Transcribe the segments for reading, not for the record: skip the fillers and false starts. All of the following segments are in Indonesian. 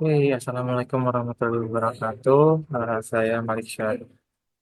Assalamualaikum warahmatullahi wabarakatuh. Saya Malik Syah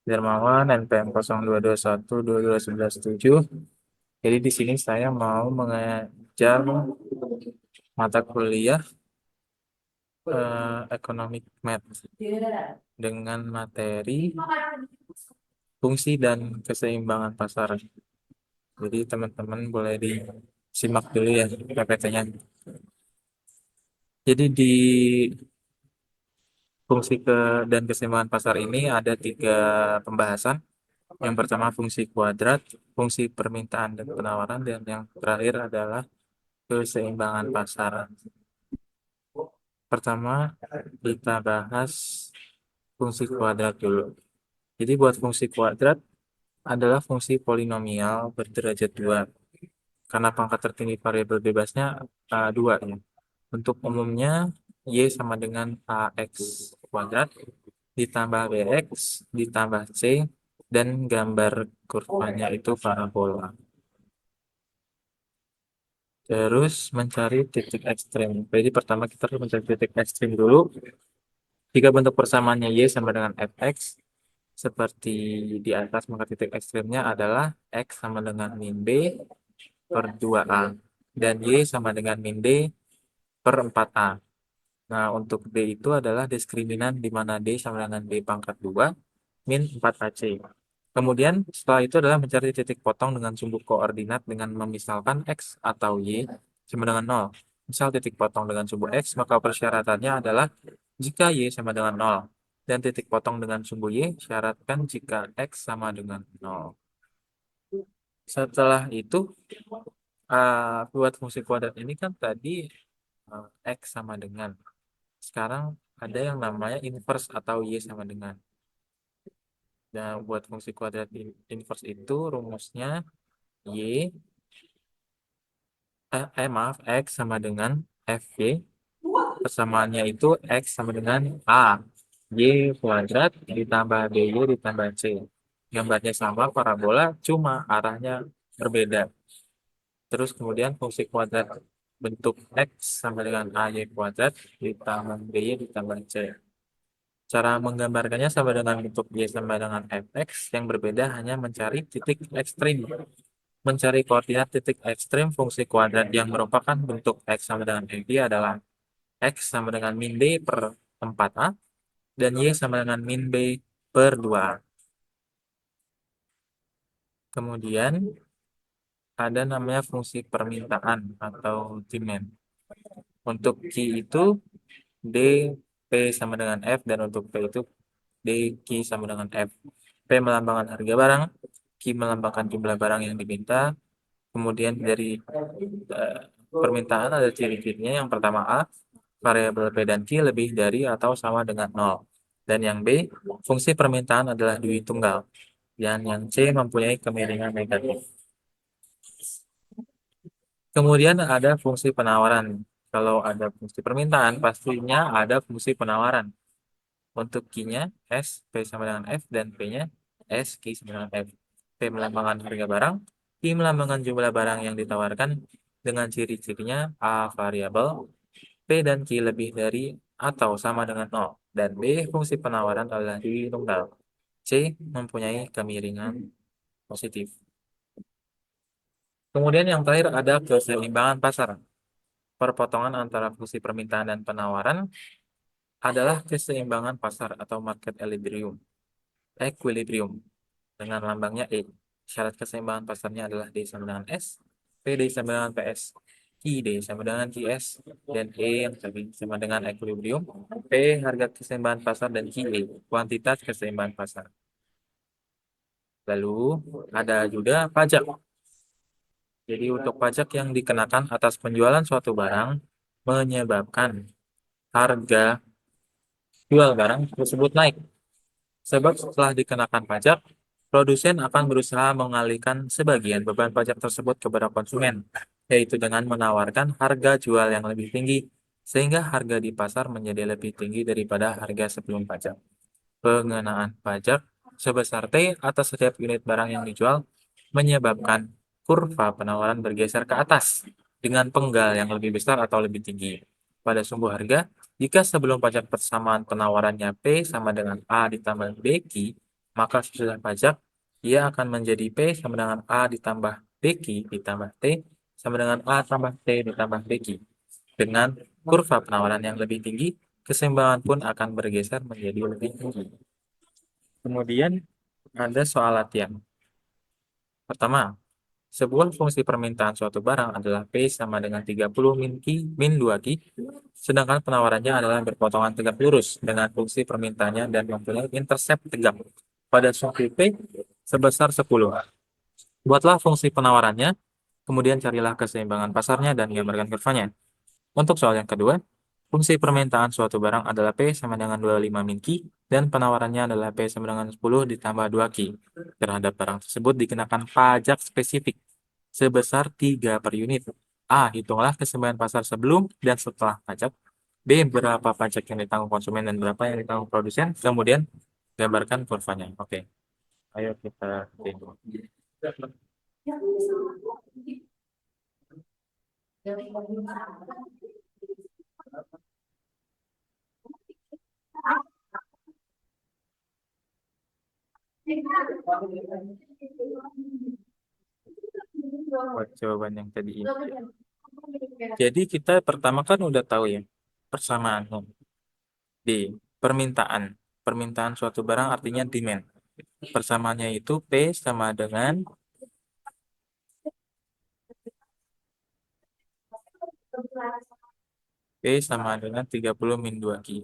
Dermawan, NPM 0221 Jadi di sini saya mau mengajar mata kuliah Economic Math dengan materi fungsi dan keseimbangan pasar. Jadi teman-teman boleh disimak dulu ya PPT-nya. Jadi di fungsi dan keseimbangan pasar ini ada tiga pembahasan. Yang pertama fungsi kuadrat, fungsi permintaan dan penawaran, dan yang terakhir adalah keseimbangan pasar. Pertama, kita bahas fungsi kuadrat dulu. Jadi buat fungsi kuadrat adalah fungsi polinomial berderajat 2. Karena pangkat tertinggi variabel bebasnya 2 ya. Untuk umumnya, Y sama dengan AX kuadrat ditambah BX ditambah C dan gambar kurvanya itu parabola. Terus mencari titik ekstrim. Jadi pertama kita harus mencari titik ekstrim dulu. Jika bentuk persamaannya Y sama dengan Fx, seperti di atas, maka titik ekstrimnya adalah X sama dengan min B per 2A. Dan Y sama dengan min D per 4A. Nah, untuk D itu adalah diskriminan di mana D sama dengan D pangkat 2 min 4AC. Kemudian setelah itu adalah mencari titik potong dengan sumbu koordinat dengan memisalkan X atau Y sama dengan 0. Misal titik potong dengan sumbu X, maka persyaratannya adalah jika Y sama dengan 0. Dan titik potong dengan sumbu Y, syaratkan jika X sama dengan 0. Setelah itu, buat fungsi kuadrat ini kan tadi X sama dengan. Sekarang ada yang namanya inverse atau Y sama dengan. Nah, buat fungsi kuadrat inverse itu rumusnya Y, maaf, X sama dengan FY. Persamaannya itu X sama dengan A. Y kuadrat ditambah BY ditambah C. Gambarnya sama, parabola, cuma arahnya berbeda. Terus kemudian fungsi kuadrat bentuk X sama dengan AY kuadrat ditambah BY ditambah C. Cara menggambarkannya sama dengan bentuk Y sama dengan Fx, yang berbeda hanya mencari titik ekstrim. Mencari koordinat titik ekstrim fungsi kuadrat yang merupakan bentuk X sama dengan FY adalah X sama dengan min B per 4A dan Y sama dengan min B per 2A. Kemudian ada namanya fungsi permintaan atau demand. Untuk Q itu D P sama dengan F, dan untuk P itu D Q sama dengan F. P melambangkan harga barang, Q melambangkan jumlah barang yang diminta. Kemudian dari eh, permintaan ada ciri-cirinya. Yang pertama A, variabel P dan Q lebih dari atau sama dengan 0. Dan yang B, fungsi permintaan adalah Dwi tunggal. Dan yang C mempunyai kemiringan negatif. Kemudian ada fungsi penawaran. Kalau ada fungsi permintaan, pastinya ada fungsi penawaran. Untuk Q-nya S, P sama dengan F, dan P-nya S, Q sama dengan F. P melambangkan harga barang, Q melambangkan jumlah barang yang ditawarkan dengan ciri-cirinya A variabel, P dan Q lebih dari atau sama dengan 0. Dan B, fungsi penawaran adalah tunggal. C, mempunyai kemiringan positif. Kemudian yang terakhir ada keseimbangan pasar. Perpotongan antara fungsi permintaan dan penawaran adalah keseimbangan pasar atau market equilibrium dengan lambangnya E. Syarat keseimbangan pasarnya adalah D sama dengan S, PD sama dengan PS, ID sama dengan QS, dan E yang tadi sama dengan equilibrium, P harga keseimbangan pasar, dan QE kuantitas keseimbangan pasar. Lalu ada juga pajak. Jadi untuk pajak yang dikenakan atas penjualan suatu barang menyebabkan harga jual barang tersebut naik. Sebab setelah dikenakan pajak, produsen akan berusaha mengalihkan sebagian beban pajak tersebut kepada konsumen, yaitu dengan menawarkan harga jual yang lebih tinggi, sehingga harga di pasar menjadi lebih tinggi daripada harga sebelum pajak. Pengenaan pajak sebesar T atas setiap unit barang yang dijual menyebabkan kurva penawaran bergeser ke atas dengan penggal yang lebih besar atau lebih tinggi pada sumbu harga Jika sebelum pajak persamaan penawarannya P sama dengan A ditambah BQ, maka sesudah pajak ia akan menjadi P sama dengan A ditambah BQ ditambah T sama dengan A tambah T ditambah BQ. Dengan kurva penawaran yang lebih tinggi, keseimbangan pun akan bergeser menjadi lebih tinggi. Kemudian ada soal latihan. Pertama, sebuah fungsi permintaan suatu barang adalah P sama dengan 30 min 2Q, sedangkan penawarannya adalah berpotongan tegak lurus dengan fungsi permintaannya dan mempunyai intercept tegak pada suatu P sebesar 10. Buatlah fungsi penawarannya, kemudian carilah keseimbangan pasarnya dan gambarkan kurvanya. Untuk soal yang kedua, fungsi permintaan suatu barang adalah P sama dengan 25 min Q dan penawarannya adalah P sama dengan 10 ditambah 2Q. Terhadap barang tersebut dikenakan pajak spesifik sebesar 3 per unit. A. Hitunglah keseimbangan pasar sebelum dan setelah pajak. B. Berapa pajak yang ditanggung konsumen dan berapa yang ditanggung produsen. Kemudian gambarkan kurvanya. Oke, ayo kita demo. Buat jawaban yang tadi ini. Jadi kita pertama kan udah tahu ya persamaan di permintaan. Permintaan suatu barang artinya demand. Persamaannya itu P sama dengan P sama dengan 30 min 2Q.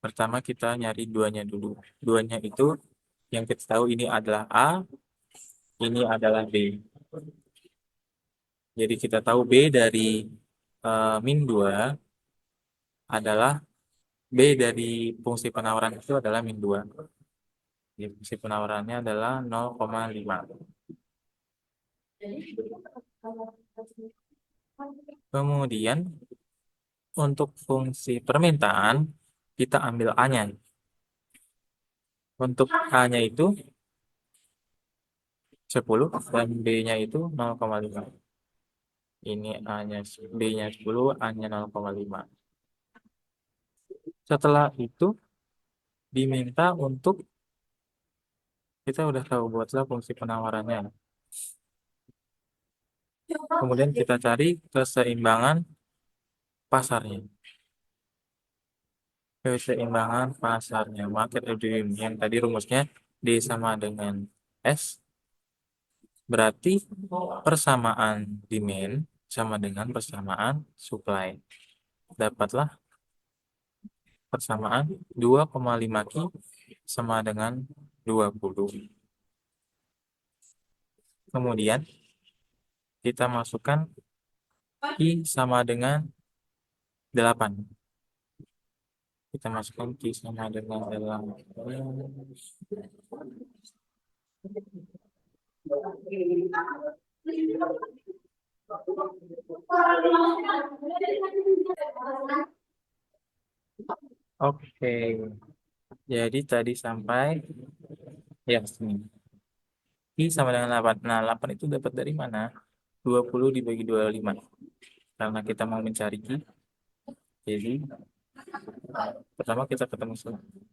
Pertama kita nyari duanya dulu. Duanya itu yang kita tahu ini adalah A, ini adalah B. Jadi kita tahu B dari min 2 adalah B dari fungsi penawaran itu adalah min 2. Jadi fungsi penawarannya adalah 0,5. Kemudian untuk fungsi permintaan kita ambil A-nya. Untuk A-nya itu 10 dan B-nya itu 0,5. Ini A-nya B-nya 10, A-nya 0,5. Setelah itu diminta untuk kita udah tahu buatlah fungsi penawarannya. Kemudian kita cari keseimbangan pasarnya. Keseimbangan pasarnya, market equilibrium yang tadi rumusnya D sama dengan S, berarti persamaan demand sama dengan persamaan supply. Dapatlah persamaan 2,5 Q sama dengan 20. Kemudian kita masukkan Q sama dengan 8. Kita masukkan Q sama dengan 8. Oke, jadi tadi sampai ya sini. Q sama dengan 8. Nah, 8 itu dapat dari mana? 20 dibagi 25. Karena kita mau mencari Q, jadi pertama kita ketemu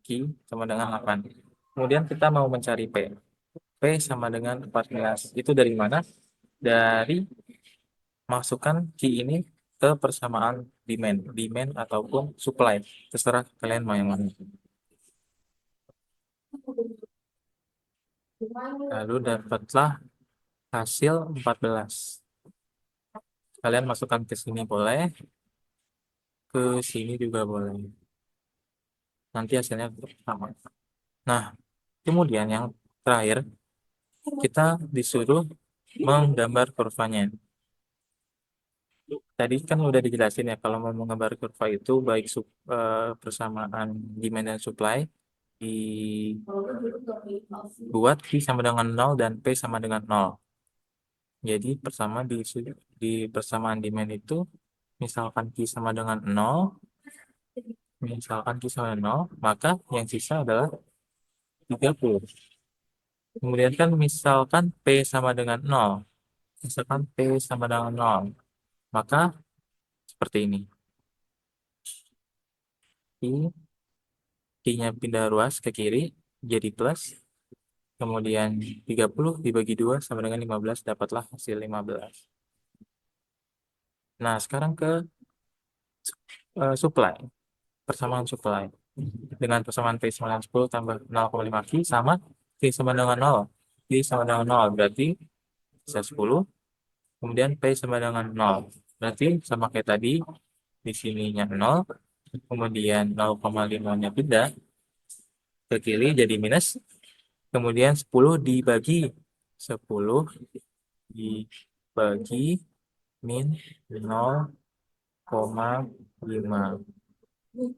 Q sama dengan 8. Kemudian kita mau mencari P. P sama dengan 14. Itu dari mana? Dari masukkan Q ini ke persamaan demand ataupun supply. Terserah kalian mau yang mana. Lalu dapatlah hasil 14. Kalian masukkan ke sini boleh, ke sini juga boleh. Nanti hasilnya sama. Nah, kemudian yang terakhir, kita disuruh menggambar kurvanya. Tadi kan udah dijelasin ya, kalau mau menggambar kurva itu baik persamaan demand dan supply dibuat Q sama dengan 0 dan P sama dengan 0. Jadi di persamaan demand itu misalkan Q sama dengan 0, maka yang sisa adalah 30. Kemudian kan misalkan P sama dengan 0. Misalkan P sama dengan 0, maka seperti ini. Q-nya pindah ruas ke kiri, jadi plus. Kemudian 30 dibagi 2 sama dengan 15, dapatlah hasil 15. Nah, sekarang ke supply. Persamaan supply. Dengan persamaan P sama dengan 10 tambah 0,5 Q sama Q sama dengan 0. Q sama dengan 0, berarti bisa 10. Kemudian P sama dengan 0. Berarti sama kayak tadi, di sininya 0. Kemudian 0,5-nya pindah ke kiri jadi minus. Kemudian 10 dibagi 10 dibagi min 0,5.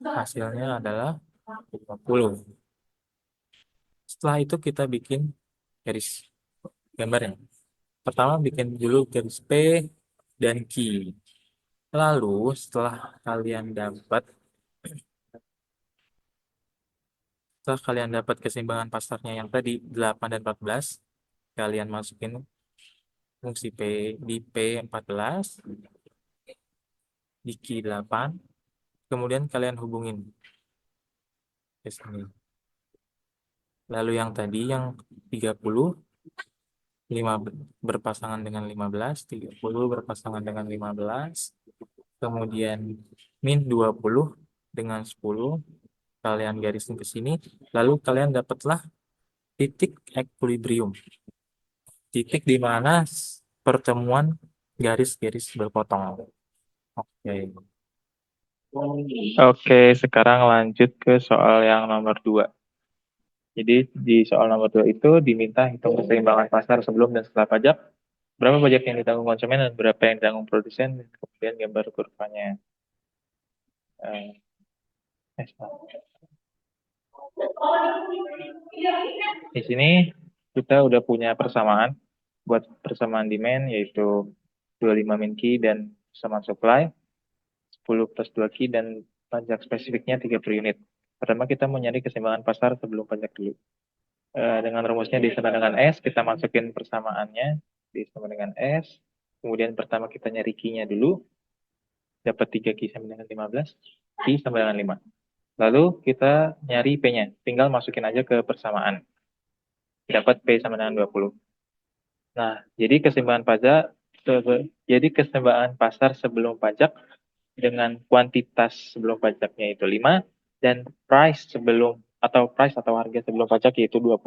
Hasilnya adalah 50. Setelah itu kita bikin garis gambarnya. Pertama bikin dulu garis P dan Q. Lalu setelah kalian dapat keseimbangan pasarnya yang tadi 8 dan 14, kalian masukin fungsi P di P14, di Q8, kemudian kalian hubungin ke sini. Lalu yang tadi yang 30, 5 berpasangan dengan 15, 30 berpasangan dengan 15, kemudian min 20 dengan 10, kalian garisin ke sini, lalu kalian dapatlah titik equilibrium. Titik di mana pertemuan garis-garis berpotong. Oke. Oke, sekarang lanjut ke soal yang nomor 2. Jadi di soal nomor 2 itu diminta hitung keseimbangan pasar sebelum dan setelah pajak. Berapa pajak yang ditanggung konsumen dan berapa yang ditanggung produsen, dan kemudian gambar kurvanya. Eh, Di sini kita udah punya persamaan buat persamaan demand, yaitu 25 min Q dan persamaan supply 10 plus 2 Q dan pajak spesifiknya 3 per unit. Pertama kita mau nyari keseimbangan pasar sebelum pajak dulu. Dengan rumusnya D sama dengan S, kita masukin persamaannya D sama dengan S. Kemudian pertama kita nyari Q-nya dulu, dapat 3 Q sama dengan 15, Q sama dengan 5. Lalu kita nyari P-nya, tinggal masukin aja ke persamaan. Dapat P sama dengan 20. Nah, jadi keseimbangan pasar sebelum pajak dengan kuantitas sebelum pajaknya itu 5 dan price atau harga sebelum pajak yaitu 20.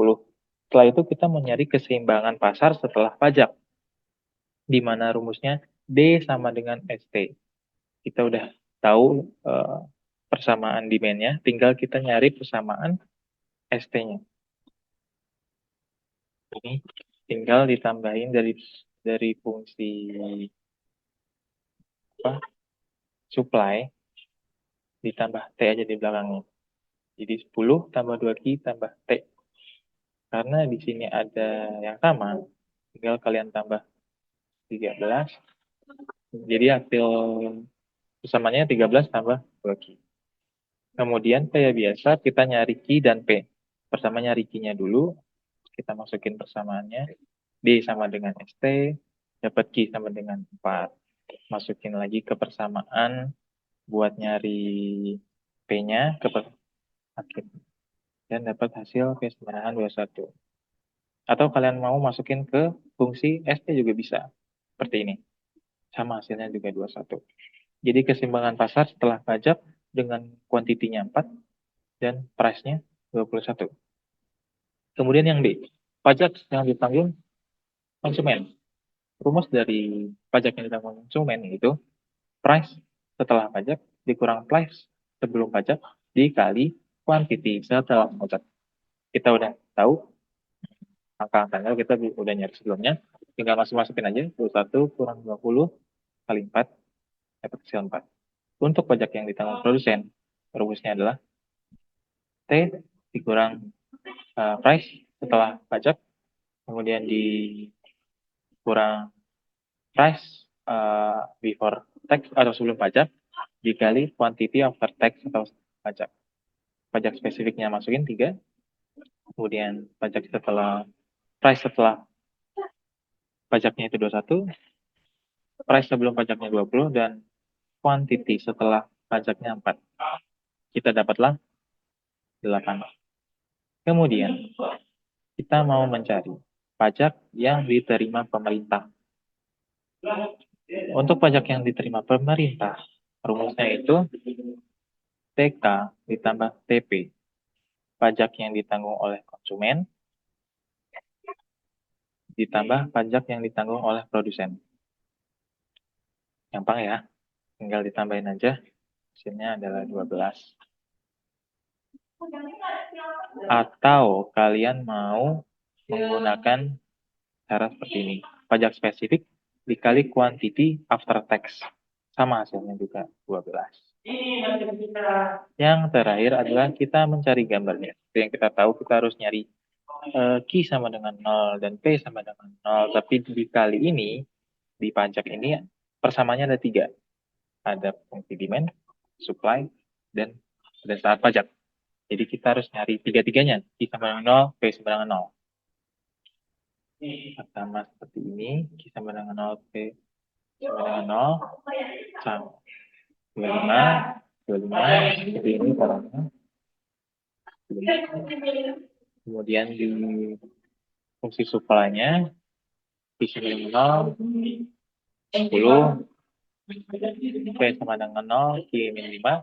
Setelah itu kita mau nyari keseimbangan pasar setelah pajak, di mana rumusnya D sama dengan ST. Kita udah tahu persamaan demand-nya, tinggal kita nyari persamaan ST-nya. Ini tinggal ditambahin dari fungsi supply, ditambah T aja di belakangnya. Jadi 10 tambah 2Q tambah T. Karena di sini ada yang sama, tinggal kalian tambah 13. Jadi hasil persamanya 13 tambah 2Q. Kemudian kayak biasa kita nyari Q dan P. Pertama nyari Q-nya dulu, kita masukin persamaannya. D sama dengan ST, dapat Q sama dengan 4. Masukin lagi ke persamaan buat nyari P-nya ke akhir. Dan dapat hasil P sama dengan 21. Atau kalian mau masukin ke fungsi ST juga bisa. Seperti ini. Sama hasilnya juga 21. Jadi keseimbangan pasar setelah pajak dengan kuantitinya 4 dan price-nya 21. Kemudian yang D, pajak yang ditanggung konsumen. Rumus dari pajak yang ditanggung konsumen itu price setelah pajak dikurang price sebelum pajak dikali quantity setelah pajak. Kita udah tahu angka-angkanya, kita udah nyari sebelumnya, tinggal masukin aja 21 kurang 20 kali 4 dapat hasil 4. Untuk pajak yang ditanggung produsen, rumusnya adalah T dikurang price setelah pajak, kemudian dikurang price before tax atau sebelum pajak, dikali quantity after tax atau pajak. Pajak spesifiknya masukin 3, kemudian pajak price setelah pajaknya itu 21, price sebelum pajaknya 20, dan quantity setelah pajaknya 4. Kita dapatlah 8. Kemudian, kita mau mencari pajak yang diterima pemerintah. Untuk pajak yang diterima pemerintah, rumusnya itu TK ditambah TP. Pajak yang ditanggung oleh konsumen ditambah pajak yang ditanggung oleh produsen. Gampang ya, tinggal ditambahin aja. Hasilnya adalah 12. Atau kalian mau menggunakan cara seperti ini. Pajak spesifik dikali quantity after tax. Sama hasilnya juga 12. Yang terakhir adalah kita mencari gambarnya. Yang kita tahu kita harus nyari Q sama dengan 0 dan P sama dengan 0. Tapi di kali ini, di pajak ini, persamanya ada 3. Ada fungsi demand, supply, dan pada saat pajak. Jadi kita harus nyari tiga-tiganya. Q sama dengan 0, P sama dengan 0. Pertama seperti ini, Q sama dengan 0, P sama dengan 0. Sama 25, 25, seperti ini caranya. Kemudian di fungsi supply-nya, Q sama dengan 0, 10, P sama dengan 0, Q min 5.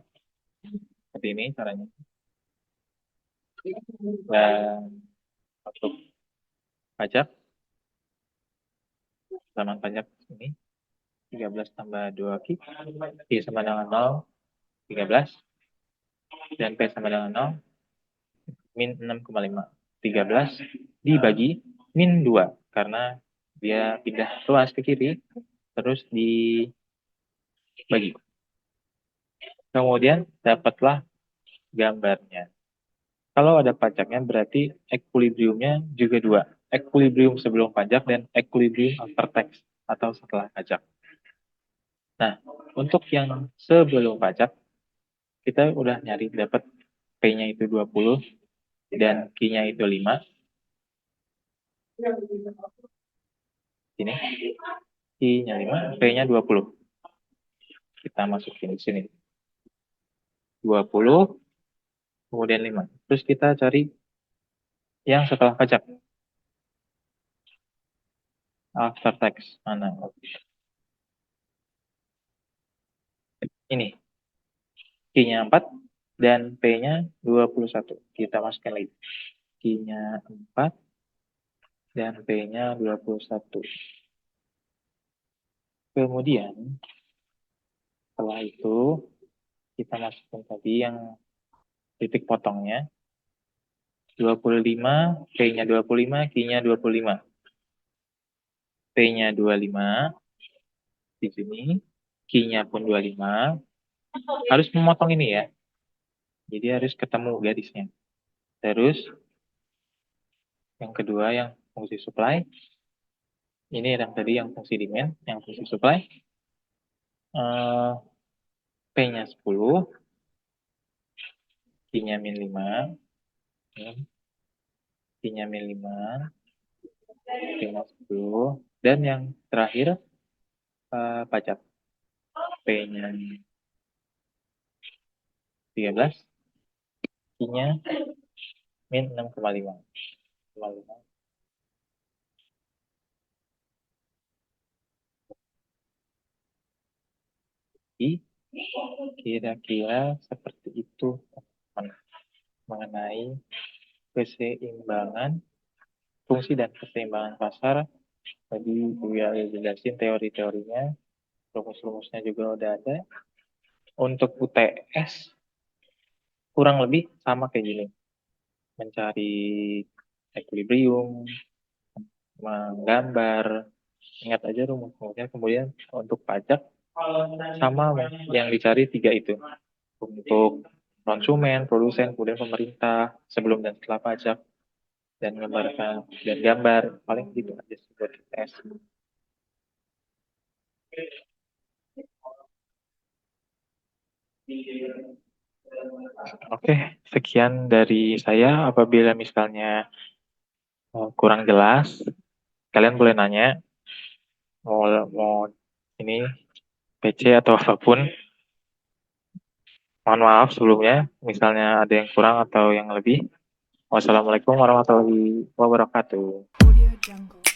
Seperti ini caranya. Dan untuk pajak, halaman pajak ini 13 tambah 2 Q sama dengan 0, 13, dan P sama dengan 0, min 6,5. 13 dibagi min 2, karena dia pindah ruas ke kiri, terus dibagi. Kemudian dapatlah gambarnya. Kalau ada pajaknya berarti equilibriumnya juga 2. Equilibrium sebelum pajak dan equilibrium after tax atau setelah pajak. Nah, untuk yang sebelum pajak, kita udah nyari dapat P-nya itu 20 dan Q-nya itu 5. Ini Q-nya 5, P-nya 20. Kita masukin di sini. 20, kemudian 5. Terus kita cari yang setelah pajak. After tax. Mana? Ini. Q-nya 4 dan P-nya 21. Kita masukkan lagi. Q-nya 4 dan P-nya 21. Kemudian, setelah itu, kita masukkan tadi yang titik potongnya. 25, P-nya 25, Q-nya 25. P-nya 25 di sini, Q-nya pun 25. Harus memotong ini ya. Jadi harus ketemu garisnya. Terus, yang kedua yang fungsi supply. Ini yang tadi yang fungsi demand, yang fungsi supply. P-nya 10, Q-nya min 5, Q-nya min 5, P-nya 10, dan yang terakhir pajak. P-nya 13, Q-nya min 6,5. Kira-kira seperti itu mengenai keseimbangan fungsi dan keseimbangan pasar. Tadi Buya jelasin teori-teorinya, rumus-rumusnya juga udah ada. Untuk UTS kurang lebih sama kayak gini, mencari equilibrium, menggambar, ingat aja rumus-rumusnya. Kemudian untuk pajak sama yang dicari 3 itu, untuk konsumen, produsen, kemudian pemerintah sebelum dan setelah pajak, dan menggambarkan dan gambar, paling gitu aja buat tes. Oke, sekian dari saya. Apabila misalnya kurang jelas, kalian boleh nanya, mau ini PC atau apapun. Mohon maaf sebelumnya, misalnya ada yang kurang atau yang lebih. Wassalamualaikum warahmatullahi wabarakatuh. Audio Jungle.